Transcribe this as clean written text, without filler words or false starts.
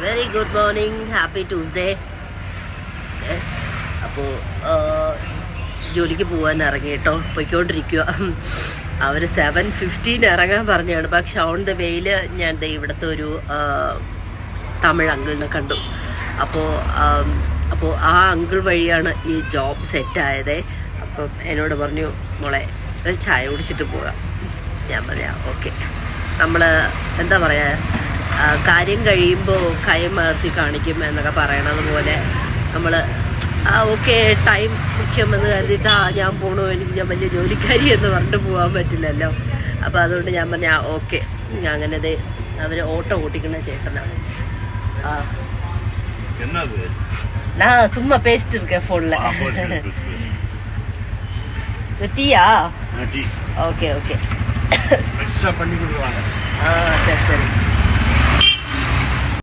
Very good morning, happy Tuesday. അപ്പോൾ ജോലിക്ക് പോകാൻ ഇറങ്ങി കേട്ടോ, പോയിക്കൊണ്ടിരിക്കുക. അവർ 7:15 ഇറങ്ങാൻ പറഞ്ഞാണ്. പക്ഷെ ഓൺ ദ വേയിൽ ഞാൻ ഇവിടുത്തെ ഒരു തമിഴ് അങ്കിളിനെ കണ്ടു. അപ്പോൾ ആ അങ്കിൾ വഴിയാണ് ഈ ജോബ് സെറ്റായത്. അപ്പം എന്നോട് പറഞ്ഞു, മോളെ ചായ കുടിച്ചിട്ട് പോകാം. ഞാൻ പറയാം ഓക്കെ. നമ്മൾ എന്താ പറയുക, കാര്യം കഴിയുമ്പോൾ കൈ മലർത്തി കാണിക്കും എന്നൊക്കെ പറയണത് പോലെ നമ്മൾ ഓക്കെ ടൈം മുഖ്യമെന്ന് കരുതിയിട്ട് ഞാൻ പോകണു, എനിക്ക് ഞാൻ വലിയ ജോലിക്കാരി എന്ന് പറഞ്ഞിട്ട് പോകാൻ പറ്റില്ലല്ലോ. അപ്പോൾ അതുകൊണ്ട് ഞാൻ പറഞ്ഞ ഓക്കെ. അങ്ങനത് അവർ ഓട്ടോ ഓട്ടിക്കുന്ന ചേട്ടനാണ്. நான் சும்மா பேசிட்டு இருக்கேன் ஃபோன்ல. டீயா? Okay okay. சரி சரி.